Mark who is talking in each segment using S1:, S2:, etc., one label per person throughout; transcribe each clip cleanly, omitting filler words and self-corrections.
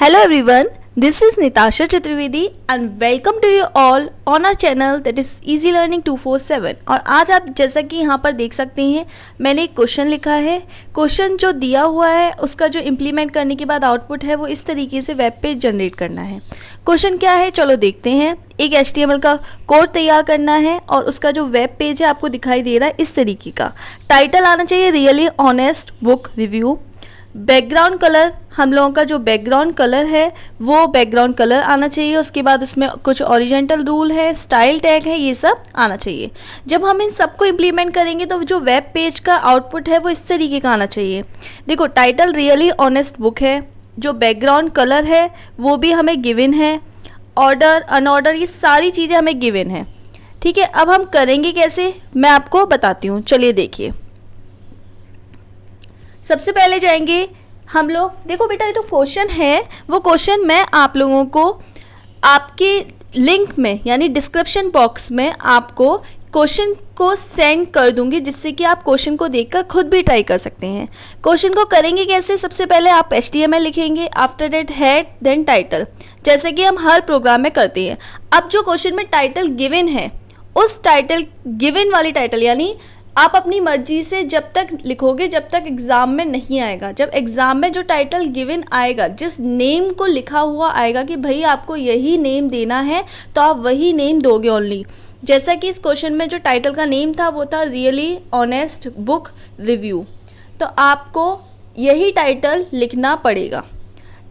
S1: Hello everyone, this is Nitasha Chaturvedi and welcome to you all on our channel that is Easy Learning 247। और आज आप जैसा कि यहाँ पर देख सकते हैं मैंने एक क्वेश्चन लिखा है। क्वेश्चन जो दिया हुआ है उसका जो इम्प्लीमेंट करने के बाद आउटपुट है वो इस तरीके से वेब पेज जनरेट करना है। क्वेश्चन क्या है चलो देखते हैं। एक HTML का कोड तैयार करना है और उसका जो वेब पेज है आपको दिखाई दे रहा है इस तरीके का। टाइटल आना चाहिए really honest book review. Background colour हम लोगों का जो बैकग्राउंड कलर है वो बैकग्राउंड कलर आना चाहिए। उसके बाद उसमें कुछ ओरिजेंटल रूल है, स्टाइल टैग है, ये सब आना चाहिए। जब हम इन सबको इम्प्लीमेंट करेंगे तो जो वेब पेज का आउटपुट है वो इस तरीके का आना चाहिए। देखो टाइटल रियली ऑनेस्ट बुक है, जो बैकग्राउंड कलर है वो भी हमें गिवन है, ऑर्डर अनऑर्डर ये सारी चीज़ें हमें गिवन है। ठीक है, अब हम करेंगे कैसे मैं आपको बताती हूँ। चलिए देखिए, सबसे पहले जाएंगे हम लोग। देखो बेटा ये तो क्वेश्चन है, वो क्वेश्चन मैं आप लोगों को आपके लिंक में यानी डिस्क्रिप्शन बॉक्स में आपको क्वेश्चन को सेंड कर दूंगी, जिससे कि आप क्वेश्चन को देखकर खुद भी ट्राई कर सकते हैं। क्वेश्चन को करेंगे कैसे, सबसे पहले आप HTML लिखेंगे, after that head then title, जैसे कि हम हर प्रोग्राम में करते हैं। अब जो क्वेश्चन में टाइटल गिवन है उस टाइटल गिवन वाली टाइटल यानी आप अपनी मर्जी से जब तक लिखोगे जब तक एग्ज़ाम में नहीं आएगा। जब एग्ज़ाम में जो टाइटल गिवन आएगा, जिस नेम को लिखा हुआ आएगा कि भाई आपको यही नेम देना है तो आप वही नेम दोगे ओनली। जैसा कि इस क्वेश्चन में जो टाइटल का नेम था वो था रियली ऑनेस्ट बुक रिव्यू, तो आपको यही टाइटल लिखना पड़ेगा।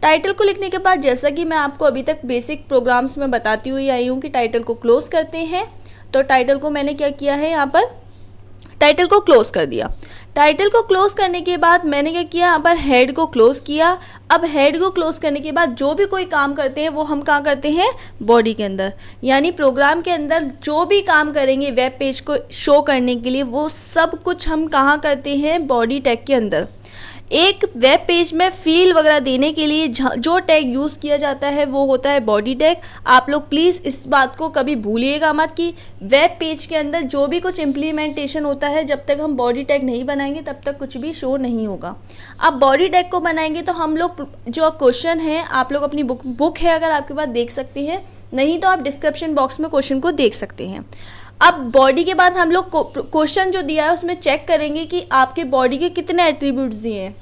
S1: टाइटल को लिखने के बाद जैसा कि मैं आपको अभी तक बेसिक प्रोग्राम्स में बताती हुई आई हूँ कि टाइटल को क्लोज़ करते हैं, तो टाइटल को मैंने क्या किया है, यहाँ पर टाइटल को क्लोज़ कर दिया। टाइटल को क्लोज़ करने के बाद मैंने क्या किया, यहाँ पर हेड को क्लोज़ किया। अब हेड को क्लोज़ करने के बाद जो भी कोई काम करते हैं वो हम कहाँ करते हैं, बॉडी के अंदर, यानी प्रोग्राम के अंदर जो भी काम करेंगे वेब पेज को शो करने के लिए वो सब कुछ हम कहाँ करते हैं, बॉडी टैग के अंदर। एक वेब पेज में फील वगैरह देने के लिए जो टैग यूज़ किया जाता है वो होता है बॉडी टैग। आप लोग प्लीज़ इस बात को कभी भूलिएगा मत कि वेब पेज के अंदर जो भी कुछ इम्प्लीमेंटेशन होता है जब तक हम बॉडी टैग नहीं बनाएंगे तब तक कुछ भी शो नहीं होगा। अब बॉडी टैग को बनाएंगे तो हम लोग जो क्वेश्चन है आप लोग अपनी बुक है अगर आपके पास देख सकते हैं, नहीं तो आप डिस्क्रिप्शन बॉक्स में क्वेश्चन को देख सकते हैं। अब बॉडी के बाद हम लोग क्वेश्चन जो दिया है उसमें चेक करेंगे कि आपके बॉडी के कितने एट्रीब्यूट्स दिए हैं।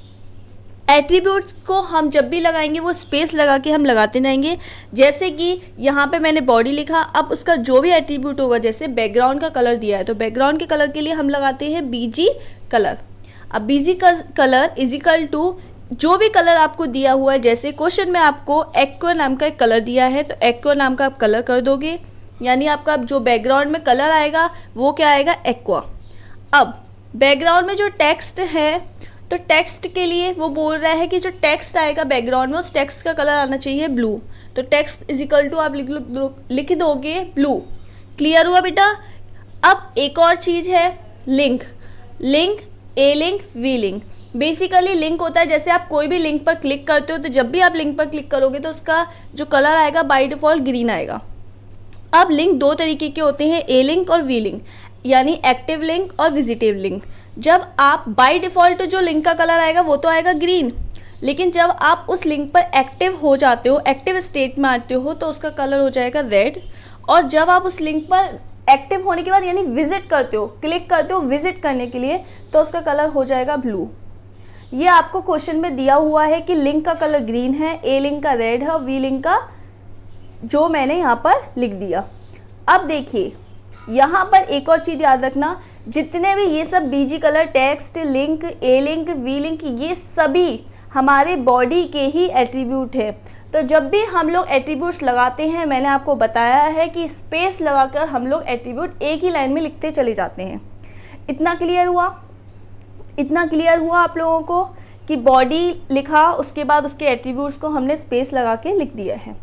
S1: एट्रीब्यूट्स को हम जब भी लगाएंगे वो स्पेस लगा के हम लगाते रहेंगे। जैसे कि यहाँ पे मैंने बॉडी लिखा, अब उसका जो भी एट्रीब्यूट होगा, जैसे बैकग्राउंड का कलर दिया है तो बैकग्राउंड के कलर के लिए हम लगाते हैं BG कलर। अब BG colour is equal to जो भी कलर आपको दिया हुआ है। जैसे क्वेश्चन में आपको एक्वा नाम का एक कलर दिया है तो एक्वा नाम का आप कलर कर दोगे, यानी आपका जो बैकग्राउंड में कलर आएगा वो क्या आएगा, एक्वा। अब बैकग्राउंड में जो टेक्स्ट है तो टेक्स्ट के लिए वो बोल रहा है कि जो टेक्स्ट आएगा बैकग्राउंड में उस टेक्स्ट का कलर आना चाहिए ब्लू, तो टेक्स्ट इज इक्वल टू आप लिख दोगे ब्लू। क्लियर हुआ बेटा। अब एक और चीज़ है link, A link V link. Basically link होता है जैसे आप कोई भी लिंक पर क्लिक करते हो तो जब भी आप लिंक पर क्लिक करोगे तो उसका जो कलर आएगा बाय डिफ़ॉल्ट ग्रीन आएगा। अब लिंक दो तरीके के होते हैं, A लिंक और V लिंक, यानी एक्टिव लिंक और विजिटिव लिंक। जब आप बाय डिफ़ॉल्ट जो लिंक का कलर आएगा वो तो आएगा ग्रीन, लेकिन जब आप उस लिंक पर एक्टिव हो जाते हो, एक्टिव स्टेट में आते हो तो उसका कलर हो जाएगा रेड। और जब आप उस लिंक पर एक्टिव होने के बाद यानी विजिट करते हो, क्लिक करते हो विजिट करने के लिए, तो उसका कलर हो जाएगा ब्लू। ये आपको क्वेश्चन में दिया हुआ है कि लिंक का कलर ग्रीन है, A लिंक का रेड है और V लिंक का जो मैंने यहाँ पर लिख दिया। अब देखिए यहाँ पर एक और चीज़ याद रखना, जितने भी ये सब BG colour, text, link, A link, V link, ये सभी हमारे बॉडी के ही एट्रीब्यूट है। तो जब भी हम लोग एट्रीब्यूट्स लगाते हैं मैंने आपको बताया है कि स्पेस लगाकर हम लोग एट्रीब्यूट एक ही लाइन में लिखते चले जाते हैं। इतना क्लियर हुआ? इतना क्लियर हुआ आप लोगों को कि बॉडी लिखा उसके बाद उसके एट्रीब्यूट्स को हमने स्पेस लगा के लिख दिया है।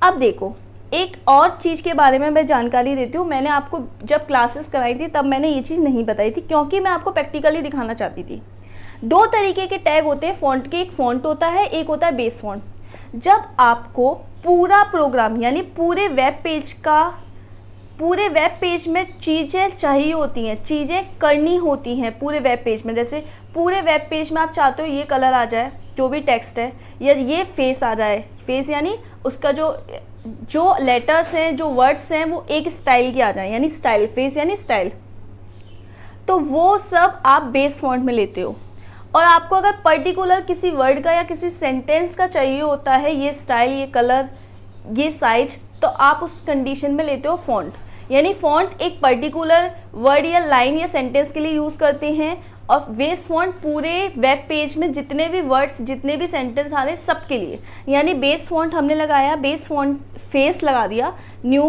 S1: अब देखो एक और चीज़ के बारे में मैं जानकारी देती हूँ। मैंने आपको जब क्लासेस कराई थी तब मैंने ये चीज़ नहीं बताई थी क्योंकि मैं आपको प्रैक्टिकली दिखाना चाहती थी। दो तरीके के टैग होते हैं फ़ॉन्ट के, एक फ़ॉन्ट होता है, एक होता है बेस फ़ॉन्ट। जब आपको पूरा प्रोग्राम यानी पूरे वेब पेज में चीज़ें चाहिए होती हैं, चीज़ें करनी होती हैं पूरे वेब पेज में, जैसे पूरे वेब पेज में आप चाहते हो ये कलर आ जाए जो भी टेक्स्ट है, या ये फेस आ जाए, फेस यानी उसका जो लेटर्स हैं, जो वर्ड्स हैं वो एक स्टाइल के आ जाए, यानी स्टाइल, फेस यानी स्टाइल, तो वो सब आप बेस फॉन्ट में लेते हो। और आपको अगर पर्टिकुलर किसी वर्ड का या किसी सेंटेंस का चाहिए होता है ये स्टाइल, ये कलर, ये साइज, तो आप उस कंडीशन में लेते हो फॉन्ट। यानी फॉन्ट एक पर्टिकुलर वर्ड या लाइन या सेंटेंस के लिए यूज़ करते हैं, और बेस फॉन्ट पूरे वेब पेज में जितने भी वर्ड्स, जितने भी सेंटेंस आ रहे हैं सबके लिए। यानी बेस फॉन्ट हमने लगाया, बेस फॉन्ट फेस लगा दिया, न्यू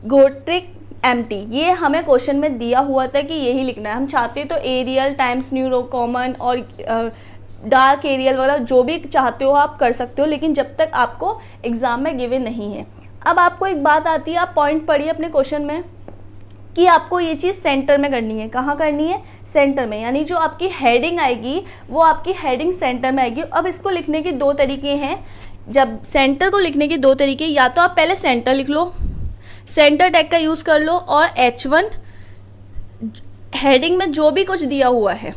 S1: गोथिक एम्प्टी, ये हमें क्वेश्चन में दिया हुआ था कि यही लिखना है। हम चाहते तो एरियल, टाइम्स न्यू कॉमन और डार्क एरियल वगैरह जो भी चाहते हो आप कर सकते हो, लेकिन जब तक आपको एग्ज़ाम में गिवन नहीं है। अब आपको एक बात आती है, आप पॉइंट पढ़िए अपने क्वेश्चन में कि आपको ये चीज़ सेंटर में करनी है। कहाँ करनी है? सेंटर में, यानी जो आपकी हेडिंग आएगी वो आपकी हेडिंग सेंटर में आएगी। अब इसको लिखने के दो तरीके हैं। जब सेंटर को लिखने के दो तरीके, या तो आप पहले सेंटर लिख लो, सेंटर टैग का यूज़ कर लो, और H1 हेडिंग में जो भी कुछ दिया हुआ है,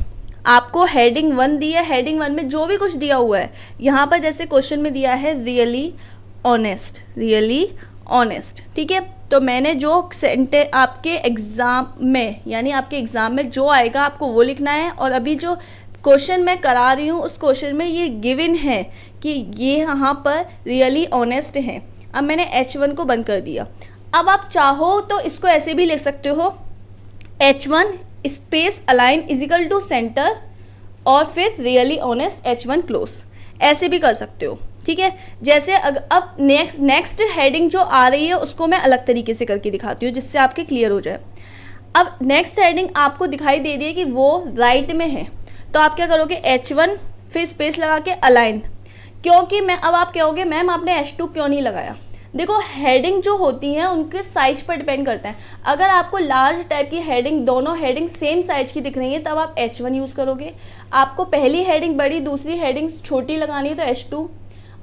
S1: आपको हेडिंग 1 दी है, हेडिंग 1 में जो भी कुछ दिया हुआ है, यहाँ पर जैसे क्वेश्चन में दिया है रियली ऑनेस्ट, रियली ऑनेस्ट, ठीक है। तो मैंने जो सेंटेंस आपके एग्ज़ाम में, यानी आपके एग्ज़ाम में जो आएगा आपको वो लिखना है। और अभी जो क्वेश्चन मैं करा रही हूँ उस क्वेश्चन में ये गिवन है कि ये यहाँ पर रियली ऑनेस्ट है। अब मैंने H1 को बंद कर दिया। अब आप चाहो तो इसको ऐसे भी लिख सकते हो, H1 space align is equal to centre और फिर रियली ऑनेस्ट H1 क्लोज, ऐसे भी कर सकते हो, ठीक है। जैसे अब नेक्स्ट हेडिंग जो आ रही है उसको मैं अलग तरीके से करके दिखाती हूँ जिससे आपके क्लियर हो जाए। अब नेक्स्ट हेडिंग आपको दिखाई दे रही है कि वो राइट में है, तो आप क्या करोगे? H1 फिर स्पेस लगा के अलाइन, क्योंकि अब आप कहोगे मैम आपने H2 क्यों नहीं लगाया? देखो, हेडिंग जो होती हैं उनके साइज पर डिपेंड करता है। अगर आपको लार्ज टाइप की हेडिंग, दोनों हेडिंग सेम साइज की दिख रही है, तब आप H1 यूज़ करोगे। आपको पहली हेडिंग बड़ी, दूसरी हेडिंग छोटी लगानी है तो H2,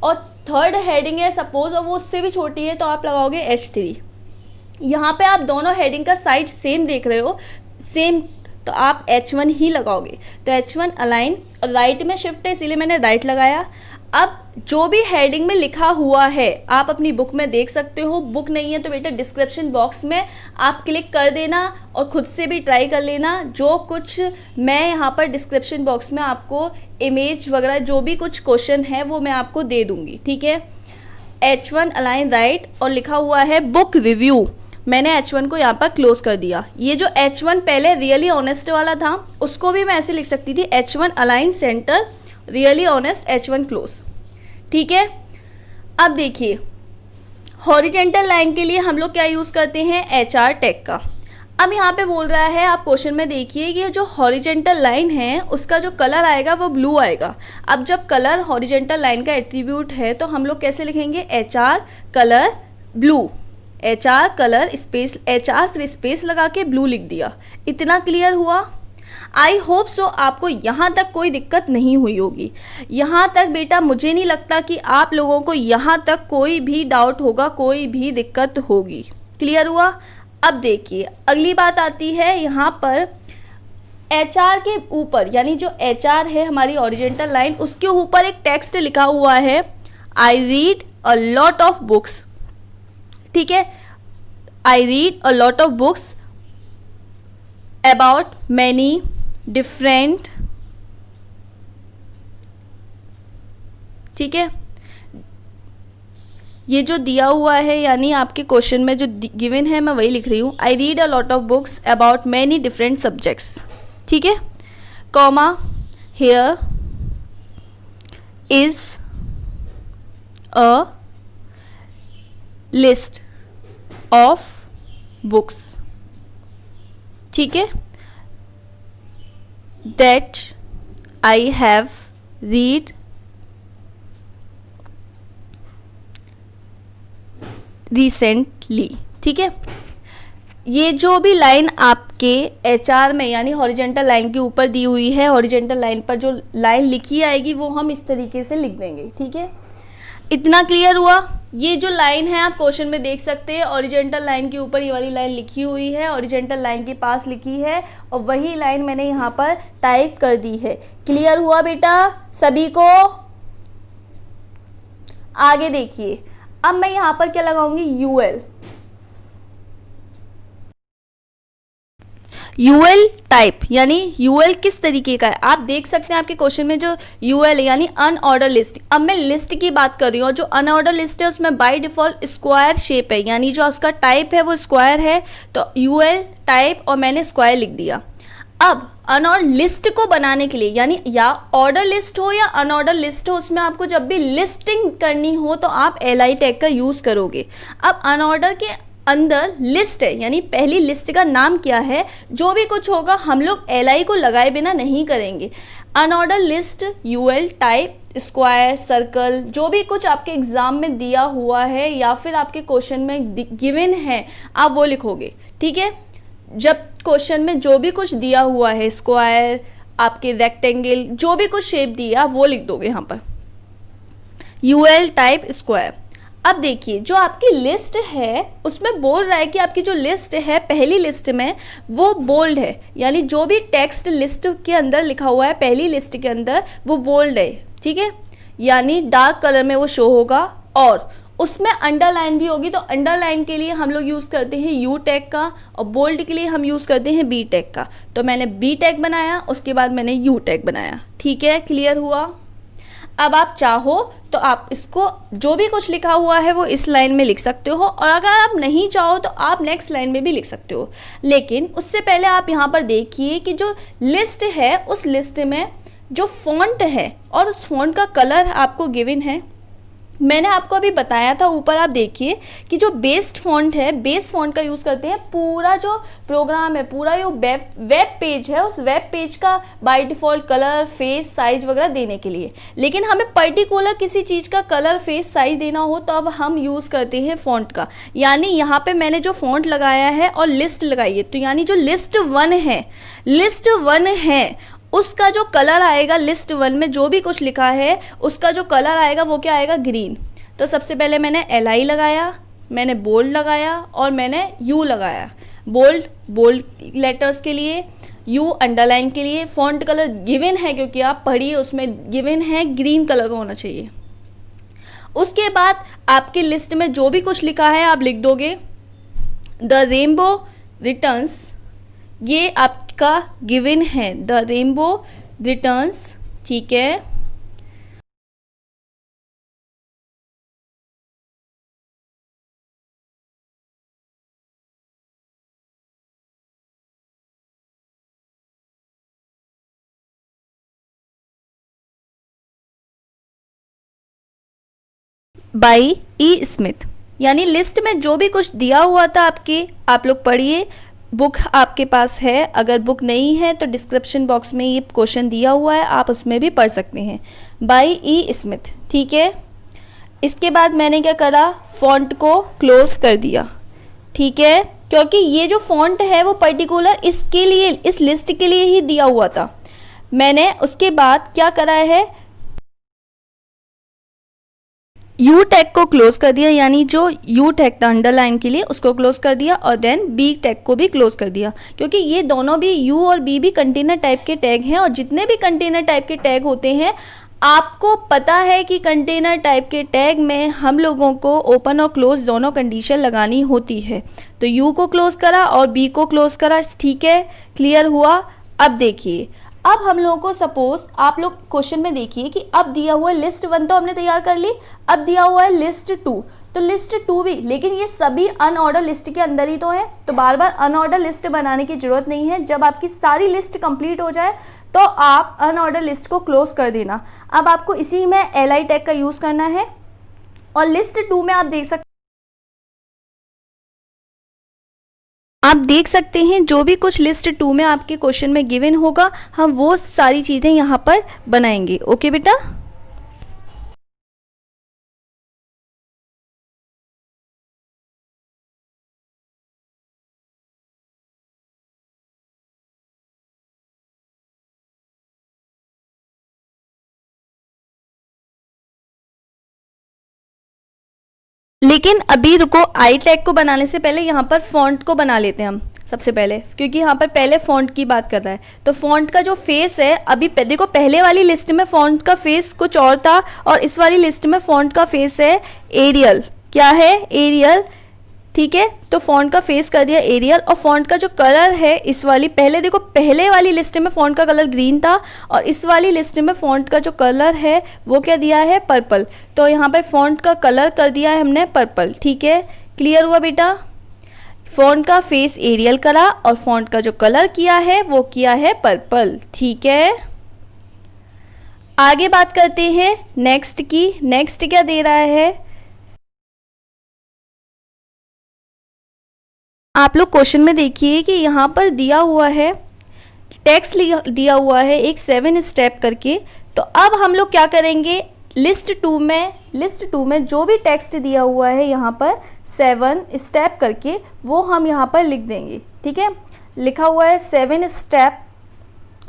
S1: और थर्ड हेडिंग है सपोज और वो उससे भी छोटी है तो आप लगाओगे H3। यहाँ पे आप दोनों हेडिंग का साइज सेम देख रहे हो, सेम, तो आप H1 ही लगाओगे। तो H1 अलाइन, और राइट में शिफ्ट है इसीलिए मैंने राइट लगाया। अब जो भी हेडिंग में लिखा हुआ है आप अपनी बुक में देख सकते हो, बुक नहीं है तो बेटा डिस्क्रिप्शन बॉक्स में आप क्लिक कर देना और ख़ुद से भी ट्राई कर लेना। जो कुछ मैं यहाँ पर डिस्क्रिप्शन बॉक्स में आपको इमेज वगैरह जो भी कुछ क्वेश्चन है वो मैं आपको दे दूँगी, ठीक है। H1 अलाइन राइट और लिखा हुआ है बुक रिव्यू, मैंने H1 को यहाँ पर क्लोज कर दिया। ये जो H1 पहले रियली ऑनेस्ट वाला था उसको भी मैं ऐसे लिख सकती थी, H1 align centre really honest H1 close, ठीक है। अब देखिए, हॉरिजेंटल लाइन के लिए हम लोग क्या यूज़ करते हैं? HR टैग का। अब यहाँ पे बोल रहा है, आप क्वेश्चन में देखिए, ये जो हॉरिजेंटल लाइन है उसका जो कलर आएगा वो ब्लू आएगा। अब जब कलर हॉरिजेंटल लाइन का एट्रीब्यूट है तो हम लोग कैसे लिखेंगे? HR colour blue, HR colour space, HR फिर स्पेस लगा के ब्लू लिख दिया। इतना क्लियर हुआ? आई होप सो आपको यहाँ तक कोई दिक्कत नहीं हुई होगी। यहाँ तक बेटा मुझे नहीं लगता कि आप लोगों को यहाँ तक कोई भी डाउट होगा, कोई भी दिक्कत होगी। क्लियर हुआ? अब देखिए अगली बात आती है यहाँ पर HR के ऊपर, यानी जो HR है हमारी ओरिजेंटल लाइन, उसके ऊपर एक टेक्स्ट लिखा हुआ है, I read a lot of books, ठीक है। I read a lot of books about many different, ठीक है। ये जो दिया हुआ है यानी आपके क्वेश्चन में जो गिवन है मैं वही लिख रही हूँ। I read a lot of books about many different subjects, ठीक है। Comma, here is a list of books, ठीक है, that I have read recently, ठीक है। ये जो भी लाइन आपके HR में यानी हॉरिजेंटल लाइन के ऊपर दी हुई है, हॉरिजेंटल लाइन पर जो लाइन लिखी आएगी वो हम इस तरीके से लिख देंगे, ठीक है। इतना क्लियर हुआ? ये जो लाइन है आप क्वेश्चन में देख सकते हैं, ओरिजेंटल लाइन के ऊपर ये वाली लाइन लिखी हुई है, ओरिजेंटल लाइन के पास लिखी है और वही लाइन मैंने यहाँ पर टाइप कर दी है। क्लियर हुआ बेटा सभी को? आगे देखिए, अब मैं यहाँ पर क्या लगाऊंगी, यूएल। यूएल टाइप यानी यूएल किस तरीके का है, आप देख सकते हैं आपके क्वेश्चन में जो यूएल है यानी अनऑर्डर लिस्ट। अब मैं लिस्ट की बात कर रही हूँ, जो अनऑर्डर लिस्ट है उसमें बाय डिफॉल्ट स्क्वायर शेप है, यानी जो उसका टाइप है वो स्क्वायर है, तो यूएल टाइप और मैंने स्क्वायर लिख दिया। अब अनऑर्डर लिस्ट को बनाने के लिए, यानी या ऑर्डर लिस्ट हो या अनऑर्डर लिस्ट हो, उसमें आपको जब भी लिस्टिंग करनी हो तो आप एल टैग का यूज़ करोगे। अब अनऑर्डर के अंदर लिस्ट है, यानी पहली लिस्ट का नाम क्या है, जो भी कुछ होगा हम लोग एल को लगाए बिना नहीं करेंगे। Unordered list UL type square circle, जो भी कुछ आपके एग्जाम में दिया हुआ है या फिर आपके क्वेश्चन में गिवन है आप वो लिखोगे, ठीक है। जब क्वेश्चन में जो भी कुछ दिया हुआ है, स्क्वायर, आपके रेक्टेंगल, जो भी कुछ शेप दिया वो लिख दोगे यहाँ पर, यूएल टाइप स्क्वायर। अब देखिए जो आपकी लिस्ट है उसमें बोल रहा है कि आपकी जो लिस्ट है पहली लिस्ट में वो बोल्ड है, यानी जो भी टेक्स्ट लिस्ट के अंदर लिखा हुआ है पहली लिस्ट के अंदर वो बोल्ड है, ठीक है, यानी डार्क कलर में वो शो होगा। और उसमें अंडरलाइन भी होगी, तो अंडरलाइन के लिए हम लोग यूज़ करते हैं यू टैग का और बोल्ड के लिए हम यूज़ करते हैं बी टैग का। तो मैंने बी टैग बनाया, उसके बाद मैंने यू टैग बनाया, ठीक है, क्लियर हुआ। अब आप चाहो तो आप इसको जो भी कुछ लिखा हुआ है वो इस लाइन में लिख सकते हो, और अगर आप नहीं चाहो तो आप नेक्स्ट लाइन में भी लिख सकते हो। लेकिन उससे पहले आप यहाँ पर देखिए कि जो लिस्ट है उस लिस्ट में जो फॉन्ट है और उस फॉन्ट का कलर आपको गिवन है, मैंने आपको अभी बताया था ऊपर, आप देखिए कि जो बेस्ड फॉन्ट है, बेस फॉन्ट का यूज़ करते हैं पूरा जो प्रोग्राम है, पूरा जो वेब पेज है उस वेब पेज का by default colour, face, size वगैरह देने के लिए। लेकिन हमें पर्टिकुलर किसी चीज़ का कलर, फेस, साइज देना हो तो अब हम यूज़ करते हैं फॉन्ट का। यानी यहाँ पे मैंने जो फॉन्ट लगाया है और लिस्ट लगाई है, तो यानी जो लिस्ट वन है उसका जो कलर आएगा, लिस्ट वन में जो भी कुछ लिखा है उसका जो कलर आएगा वो क्या आएगा, ग्रीन। तो सबसे पहले मैंने एल आई लगाया, मैंने बोल्ड लगाया और मैंने यू लगाया। बोल्ड लेटर्स के लिए, यू अंडरलाइन के लिए। फॉन्ट कलर गिवन है क्योंकि आप पढ़िए उसमें गिवन है ग्रीन कलर का होना चाहिए। उसके बाद आपकी लिस्ट में जो भी कुछ लिखा है आप लिख दोगे। द रेनबो रिटर्न्स, ये आपका गिवन है, द रेनबो रिटर्न्स, ठीक है। बाई ई स्मिथ, यानी लिस्ट में जो भी कुछ दिया हुआ था आपके, आप लोग पढ़िए। बुक आपके पास है, अगर बुक नहीं है तो डिस्क्रिप्शन बॉक्स में ये क्वेश्चन दिया हुआ है, आप उसमें भी पढ़ सकते हैं। बाई ई स्मिथ, ठीक है। इसके बाद मैंने क्या करा, फॉन्ट को क्लोज कर दिया, ठीक है, क्योंकि ये जो फॉन्ट है वो पर्टिकुलर इसके लिए, इस लिस्ट के लिए ही दिया हुआ था। मैंने उसके बाद क्या करा है, यू टैग को क्लोज कर दिया, यानी जो यू टैग था अंडरलाइन के लिए उसको क्लोज कर दिया, और देन बी टैग को भी क्लोज कर दिया, क्योंकि ये दोनों भी यू और बी भी कंटेनर टाइप के टैग हैं। और जितने भी कंटेनर टाइप के टैग होते हैं, आपको पता है कि कंटेनर टाइप के टैग में हम लोगों को ओपन और क्लोज दोनों कंडीशन लगानी होती है। तो यू को क्लोज करा और बी को क्लोज करा, ठीक है, क्लियर हुआ। अब देखिए, अब हम लोगों को सपोज आप लोग क्वेश्चन में देखिए कि अब दिया हुआ है लिस्ट वन तो हमने तैयार कर ली, अब दिया हुआ है लिस्ट टू, तो लिस्ट टू भी, लेकिन ये सभी अनऑर्डर लिस्ट के अंदर ही तो है, तो बार बार अनऑर्डर लिस्ट बनाने की जरूरत नहीं है। जब आपकी सारी लिस्ट कंप्लीट हो जाए तो आप अनऑर्डर लिस्ट को क्लोज कर देना। अब आपको इसी में एल आई टैग का यूज़ करना है, और लिस्ट टू में आप देख सकते हैं जो भी कुछ लिस्ट टू में आपके क्वेश्चन में गिवन होगा हम वो सारी चीज़ें यहाँ पर बनाएंगे। ओके बेटा, लेकिन अभी रुको, आई टैग को बनाने से पहले यहाँ पर फॉन्ट को बना लेते हैं हम। सबसे पहले, क्योंकि यहाँ पर पहले फ़ॉन्ट की बात कर रहा है। तो फ़ॉन्ट का जो फेस है, अभी देखो पहले वाली लिस्ट में फ़ॉन्ट का फेस कुछ और था और इस वाली लिस्ट में फ़ॉन्ट का फेस है एरियल। क्या है? एरियल। ठीक है, तो फ़ॉन्ट का फेस कर दिया एरियल। और फ़ॉन्ट का जो कलर है इस वाली, पहले देखो पहले वाली लिस्ट में फ़ॉन्ट का कलर ग्रीन था और इस वाली लिस्ट में फ़ॉन्ट का जो कलर है वो क्या दिया है? पर्पल। तो यहाँ पर फ़ॉन्ट का कलर कर दिया है हमने पर्पल। ठीक है, क्लियर हुआ बेटा? फ़ॉन्ट का फेस एरियल करा और फ़ॉन्ट का जो कलर किया है वो किया है पर्पल। ठीक है, आगे बात करते हैं नेक्स्ट की। नेक्स्ट क्या दे रहा है? आप लोग क्वेश्चन में देखिए कि यहाँ पर दिया हुआ है टेक्स्ट दिया हुआ है एक 7 स्टेप करके। तो अब हम लोग क्या करेंगे? लिस्ट टू में जो भी टेक्स्ट दिया हुआ है यहाँ पर 7 स्टेप करके वो हम यहाँ पर लिख देंगे। ठीक है, लिखा हुआ है 7 स्टेप।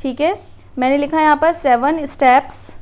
S1: ठीक है, मैंने लिखा है यहाँ पर 7 steps.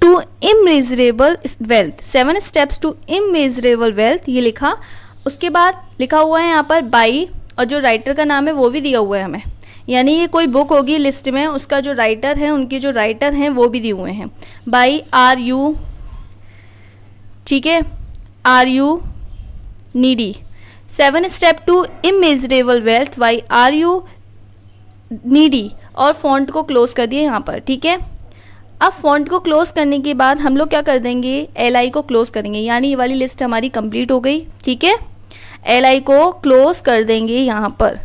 S1: To immeasurable wealth, 7 steps to immeasurable wealth, ये लिखा। उसके बाद लिखा हुआ है यहाँ पर बाई, और जो राइटर का नाम है वो भी दिया हुआ है हमें, यानी ये कोई बुक होगी लिस्ट में, उसका जो राइटर है, उनके जो राइटर हैं वो भी दिए हुए हैं। बाई आर यू, ठीक है, are you needy. 7 step to immeasurable wealth, why are you needy, और फॉन्ट को क्लोज कर दिए यहाँ पर। ठीक है, अब फॉन्ट को क्लोज करने के बाद हम लोग क्या कर देंगे? एल आई को क्लोज करेंगे, यानी ये वाली लिस्ट हमारी कंप्लीट हो गई। ठीक है, एल आई को क्लोज कर देंगे यहाँ पर।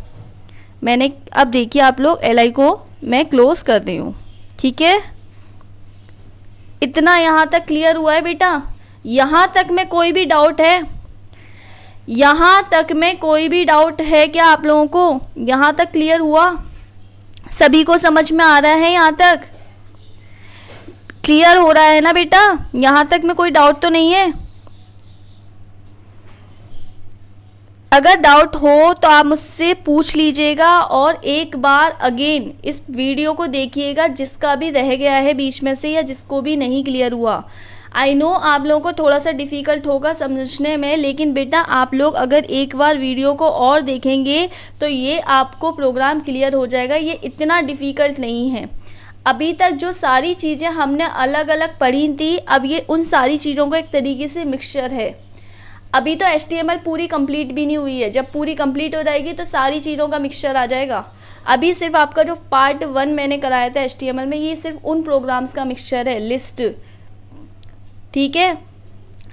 S1: मैंने अब देखिए आप लोग, एल आई को मैं क्लोज कर दी हूँ। ठीक है, इतना यहाँ तक क्लियर हुआ है बेटा? यहाँ तक में कोई भी डाउट है? यहाँ तक में कोई भी डाउट है क्या आप लोगों को? यहाँ तक क्लियर हुआ? सभी को समझ में आ रहा है? यहाँ तक क्लियर हो रहा है ना बेटा? यहाँ तक में कोई डाउट तो नहीं है? अगर डाउट हो तो आप मुझसे पूछ लीजिएगा और एक बार अगेन इस वीडियो को देखिएगा, जिसका भी रह गया है बीच में से या जिसको भी नहीं क्लियर हुआ। आई नो आप लोगों को थोड़ा सा डिफ़िकल्ट होगा समझने में, लेकिन बेटा आप लोग अगर एक बार वीडियो को और देखेंगे तो ये आपको प्रोग्राम क्लियर हो जाएगा। ये इतना डिफ़िकल्ट नहीं है। अभी तक जो सारी चीज़ें हमने अलग अलग पढ़ी थी, अब ये उन सारी चीज़ों का एक तरीके से मिक्सचर है। अभी तो HTML पूरी कंप्लीट भी नहीं हुई है, जब पूरी कंप्लीट हो जाएगी तो सारी चीज़ों का मिक्सचर आ जाएगा। अभी सिर्फ आपका जो पार्ट 1 मैंने कराया था HTML में, ये सिर्फ उन प्रोग्राम्स का मिक्सचर है, लिस्ट। ठीक है,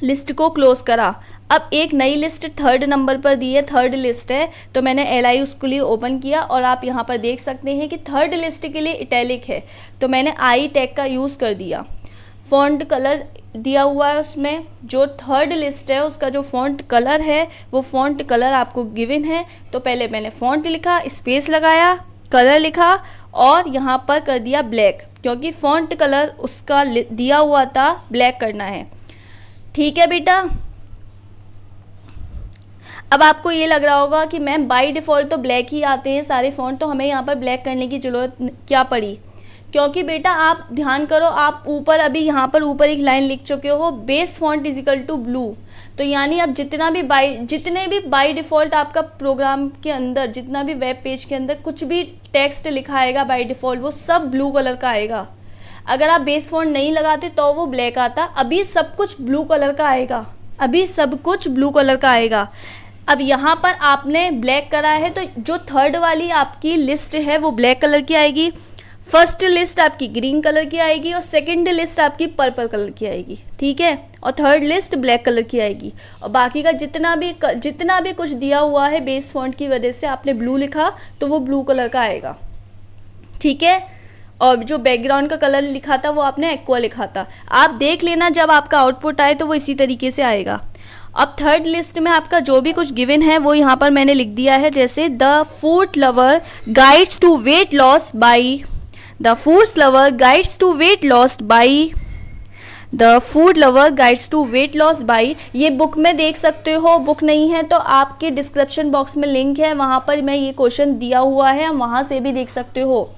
S1: लिस्ट को क्लोज करा। अब एक नई लिस्ट 3rd नंबर पर दी है, 3rd लिस्ट है, तो मैंने LI उसके लिए ओपन किया और आप यहाँ पर देख सकते हैं कि 3rd लिस्ट के लिए इटैलिक है, तो मैंने आई टैग का यूज़ कर दिया। फॉन्ट कलर दिया हुआ है उसमें, जो 3rd लिस्ट है उसका जो फॉन्ट कलर है वो फॉन्ट कलर आपको गिवन है। तो पहले मैंने फॉन्ट लिखा, स्पेस लगाया, कलर लिखा और यहाँ पर कर दिया ब्लैक, क्योंकि फॉन्ट कलर उसका दिया हुआ था ब्लैक करना है। ठीक है बेटा, अब आपको ये लग रहा होगा कि मैम बाय डिफ़ॉल्ट तो ब्लैक ही आते हैं सारे फ़ॉन्ट, तो हमें यहाँ पर ब्लैक करने की ज़रूरत क्या पड़ी? क्योंकि बेटा आप ध्यान करो, आप ऊपर अभी यहाँ पर ऊपर एक लाइन लिख चुके हो, base font is equal to blue. तो यानी अब जितने भी बाय डिफ़ॉल्ट आपका प्रोग्राम के अंदर, जितना भी वेब पेज के अंदर कुछ भी टेक्स्ट लिखा आएगा बाय डिफ़ॉल्ट, वो सब ब्लू कलर का आएगा। अगर आप बेस फॉन्ट नहीं लगाते तो वो ब्लैक आता। अभी सब कुछ ब्लू कलर का आएगा, अभी सब कुछ ब्लू कलर का आएगा। अब यहाँ पर आपने ब्लैक करा है, तो जो 3rd वाली आपकी लिस्ट है वो ब्लैक कलर की आएगी, 1st लिस्ट आपकी ग्रीन कलर की आएगी और 2nd लिस्ट आपकी पर्पल कलर की आएगी। ठीक है, और 3rd लिस्ट ब्लैक कलर की आएगी। और बाकी का जितना भी कुछ दिया हुआ है बेस फॉन्ट की वजह से आपने ब्लू लिखा तो वो ब्लू कलर का आएगा। ठीक है, और जो बैकग्राउंड का कलर लिखा था वो आपने एक्वा लिखा था। आप देख लेना, जब आपका आउटपुट आए तो वो इसी तरीके से आएगा। अब थर्ड लिस्ट में आपका जो भी कुछ गिवन है वो यहाँ पर मैंने लिख दिया है, जैसे the food lover guides to weight loss by, the foods lover guides to weight loss by, the food lover guides to weight loss by. ये बुक में देख सकते हो, बुक नहीं है तो आपके डिस्क्रिप्शन बॉक्स में लिंक है, वहाँ पर मैं ये क्वेश्चन दिया हुआ है, वहाँ से भी देख सकते हो।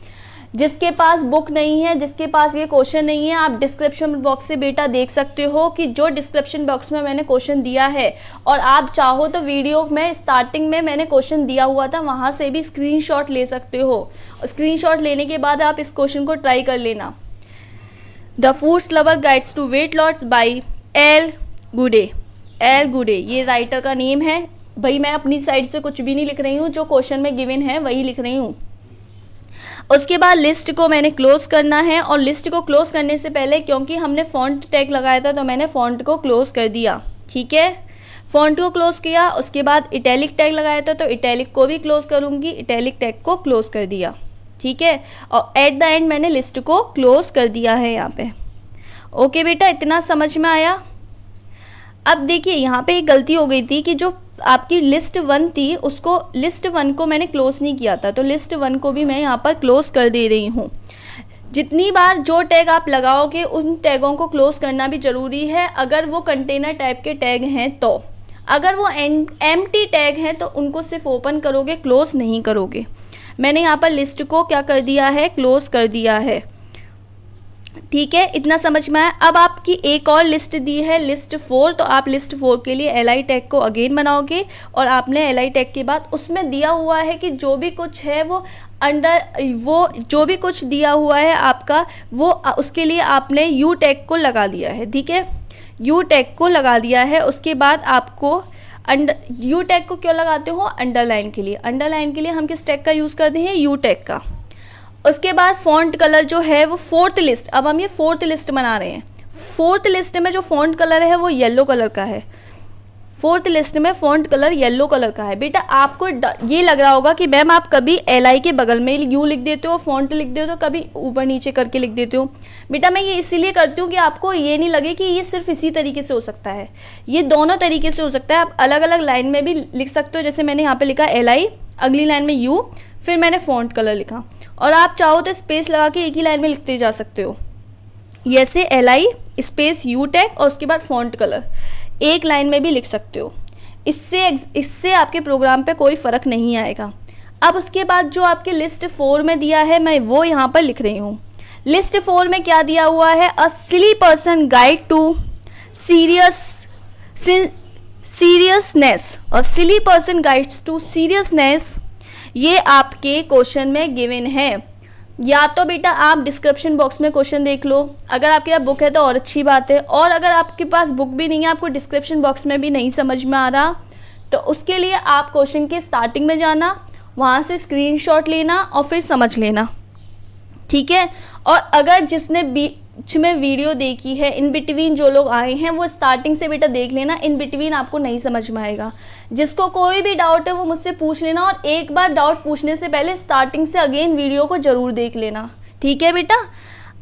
S1: जिसके पास बुक नहीं है, जिसके पास ये क्वेश्चन नहीं है, आप डिस्क्रिप्शन बॉक्स से बेटा देख सकते हो कि जो डिस्क्रिप्शन बॉक्स में मैंने क्वेश्चन दिया है, और आप चाहो तो वीडियो में स्टार्टिंग में मैंने क्वेश्चन दिया हुआ था, वहाँ से भी स्क्रीनशॉट ले सकते हो। स्क्रीनशॉट लेने के बाद आप इस क्वेश्चन को ट्राई कर लेना। The foods lover guides to weight loss by एल गुडे। एल गुडे ये राइटर का नेम है। भाई मैं अपनी साइड से कुछ भी नहीं लिख रही हूँ, जो क्वेश्चन में गिवन है वही लिख रही हूँ। उसके बाद लिस्ट को मैंने क्लोज करना है, और लिस्ट को क्लोज करने से पहले क्योंकि हमने फॉन्ट टैग लगाया था तो मैंने फॉन्ट को क्लोज कर दिया। ठीक है, फॉन्ट को क्लोज किया। उसके बाद इटैलिक टैग लगाया था तो इटैलिक को भी क्लोज करूँगी, इटैलिक टैग को क्लोज कर दिया। ठीक है, और एट द एंड मैंने लिस्ट को क्लोज कर दिया है यहाँ पे। ओके बेटा, इतना समझ में आया। अब देखिए यहाँ पे एक गलती हो गई थी कि जो आपकी लिस्ट 1 थी उसको, लिस्ट 1 को मैंने क्लोज नहीं किया था, तो लिस्ट 1 को भी मैं यहाँ पर क्लोज कर दे रही हूँ। जितनी बार जो टैग आप लगाओगे उन टैगों को क्लोज करना भी ज़रूरी है, अगर वो कंटेनर टाइप के टैग हैं तो। अगर वो एम्प्टी टैग हैं तो उनको सिर्फ ओपन करोगे, क्लोज नहीं करोगे। मैंने यहाँ पर लिस्ट को क्या कर दिया है, क्लोज कर दिया है। ठीक है, इतना समझ में आया। अब आपकी एक और लिस्ट दी है, लिस्ट 4, तो आप लिस्ट 4 के लिए एल टैग को अगेन बनाओगे, और आपने एल टैग के बाद उसमें दिया हुआ है कि जो भी कुछ है वो अंडर, वो जो भी कुछ दिया हुआ है आपका वो, उसके लिए आपने यू टैग को लगा दिया है। ठीक है, यू टैग को लगा दिया है। उसके बाद आपको यू टैग को क्यों लगाते हो, अंडरलाइन के लिए। अंडरलाइन के लिए हम किस टैग का यूज़ करते हैं, यू टैग का। उसके बाद फॉन्ट कलर जो है वो फोर्थ लिस्ट, अब हम ये फोर्थ लिस्ट बना रहे हैं। फोर्थ लिस्ट में जो फॉन्ट कलर है वो येलो कलर का है। फोर्थ लिस्ट में फॉन्ट कलर येलो कलर का है। बेटा आपको ये लग रहा होगा कि मैम आप कभी एल के बगल में यू लिख देते हो, फॉन्ट लिख देते हो, कभी ऊपर नीचे करके लिख देते हो। बेटा मैं ये इसीलिए करती हूँ कि आपको ये नहीं लगे कि ये सिर्फ इसी तरीके से हो सकता है, ये दोनों तरीके से हो सकता है। आप अलग अलग लाइन में भी लिख सकते हो, जैसे मैंने यहाँ पे लिखा एल, अगली लाइन में यू, फिर मैंने फॉन्ट कलर लिखा, और आप चाहो तो स्पेस लगा के एक ही लाइन में लिखते जा सकते हो। जैसे एल स्पेस यू टैग और उसके बाद फॉन्ट कलर, एक लाइन में भी लिख सकते हो। इससे आपके प्रोग्राम पे कोई फ़र्क नहीं आएगा। अब उसके बाद जो आपके लिस्ट 4 में दिया है मैं वो यहाँ पर लिख रही हूँ। लिस्ट 4 में क्या दिया हुआ है, अ सिली पर्सन गाइड टू सीरियसनेस, और सिली पर्सन गाइड्स टू सीरियसनेस, ये आपके क्वेश्चन में गिवन है। या तो बेटा आप डिस्क्रिप्शन बॉक्स में क्वेश्चन देख लो, अगर आपके पास बुक है तो और अच्छी बात है, और अगर आपके पास बुक भी नहीं है, आपको डिस्क्रिप्शन बॉक्स में भी नहीं समझ में आ रहा, तो उसके लिए आप क्वेश्चन के स्टार्टिंग में जाना, वहाँ से स्क्रीनशॉट लेना और फिर समझ लेना। ठीक है, और अगर जिसने बीच में वीडियो देखी है, इन बिटवीन जो लोग आए हैं वो स्टार्टिंग से बेटा देख लेना, इन बिटवीन आपको नहीं समझ में आएगा। जिसको कोई भी डाउट है वो मुझसे पूछ लेना, और एक बार डाउट पूछने से पहले स्टार्टिंग से अगेन वीडियो को ज़रूर देख लेना। ठीक है बेटा,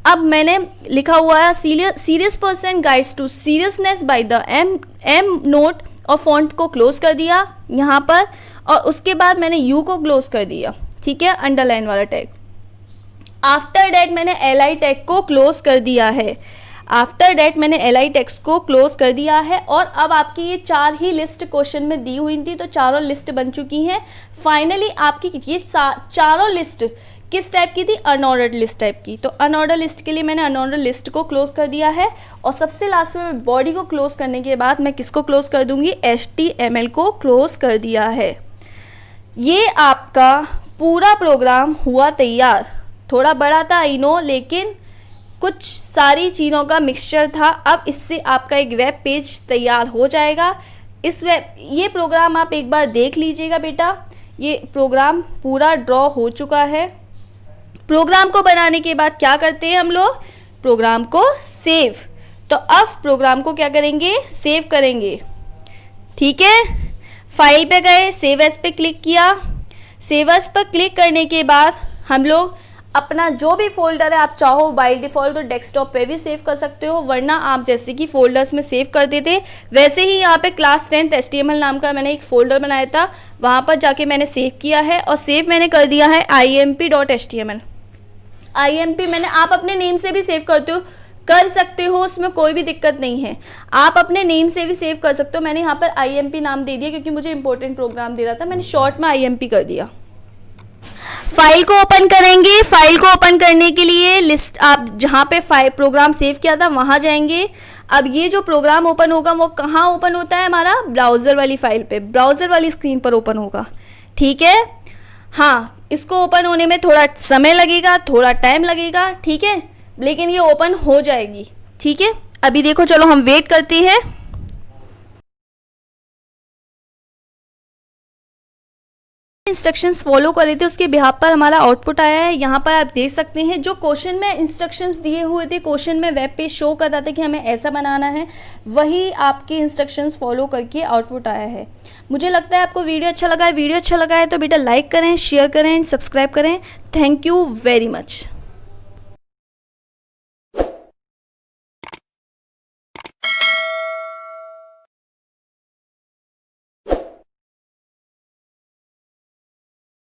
S1: अब मैंने लिखा हुआ है serious person guides to seriousness by the aim note, और फॉन्ट को क्लोज कर दिया यहाँ पर, और उसके बाद मैंने यू को क्लोज कर दिया। ठीक है, अंडरलाइन वाला टैग। आफ्टर डैट मैंने एल टैग को क्लोज कर दिया है। आफ्टर डैट मैंने एल टेक्स्ट को क्लोज कर दिया है, और अब आपकी ये 4 ही लिस्ट क्वेश्चन में दी हुई थी, तो चारों लिस्ट बन चुकी हैं। फाइनली आपकी ये चारों लिस्ट किस टाइप की थी, अनऑर्डर्ड लिस्ट टाइप की। तो अनऑर्डर लिस्ट के लिए मैंने अनऑर्डर लिस्ट को क्लोज कर दिया है, और सबसे लास्ट में बॉडी को क्लोज करने के बाद मैं किसको क्लोज कर दूंगी, HTML को क्लोज कर दिया है। ये आपका पूरा प्रोग्राम हुआ तैयार। थोड़ा बड़ा था आई नो, लेकिन कुछ सारी चीज़ों का मिक्सचर था। अब इससे आपका एक वेब पेज तैयार हो जाएगा। ये प्रोग्राम आप एक बार देख लीजिएगा बेटा, ये प्रोग्राम पूरा ड्रॉ हो चुका है। प्रोग्राम को बनाने के बाद क्या करते हैं हम लोग, प्रोग्राम को सेव। तो अब प्रोग्राम को क्या करेंगे, सेव करेंगे। ठीक है, फाइल पे गए, सेव एज पे क्लिक किया। सेव एज पर क्लिक करने के बाद हम लोग अपना जो भी फोल्डर है आप चाहो बाय डिफ़ॉल्ट तो डेस्कटॉप पे भी सेव कर सकते हो, वरना आप जैसे कि फोल्डर्स में सेव कर देते वैसे ही यहाँ पे क्लास 10 HTML नाम का मैंने एक फ़ोल्डर बनाया था, वहाँ पर जाके मैंने सेव किया है और सेव मैंने कर दिया है imp.html। imp मैंने, आप अपने नेम से भी सेव कर सकते हो, उसमें कोई भी दिक्कत नहीं है, आप अपने नेम से भी सेव कर सकते हो। मैंने यहाँ पर imp नाम दे दिया क्योंकि मुझे इंपॉर्टेंट प्रोग्राम दे रहा था, मैंने शॉर्ट में imp कर दिया। फाइल को ओपन करेंगे, फाइल को ओपन करने के लिए लिस्ट, आप जहाँ पे फाइल प्रोग्राम सेव किया था वहाँ जाएंगे। अब ये जो प्रोग्राम ओपन होगा वो कहाँ ओपन होता है, हमारा ब्राउज़र वाली फाइल पे, ब्राउज़र वाली स्क्रीन पर ओपन होगा, ठीक है। हाँ, इसको ओपन होने में थोड़ा समय लगेगा, थोड़ा टाइम लगेगा, ठीक है, लेकिन ये ओपन हो जाएगी, ठीक है। अभी देखो, चलो हम वेट करते हैं। इंस्ट्रक्शंस फॉलो कर रहे थे उसके बिहाफ पर हमारा आउटपुट आया है। यहाँ पर आप देख सकते हैं जो क्वेश्चन में इंस्ट्रक्शंस दिए हुए थे, क्वेश्चन में वेब पेज शो कर रहा था कि हमें ऐसा बनाना है, वही आपके इंस्ट्रक्शंस फॉलो करके आउटपुट आया है। मुझे लगता है आपको वीडियो अच्छा लगा है। वीडियो अच्छा लगा है तो बेटा लाइक करें, शेयर करें, सब्सक्राइब करें। Thank you very much.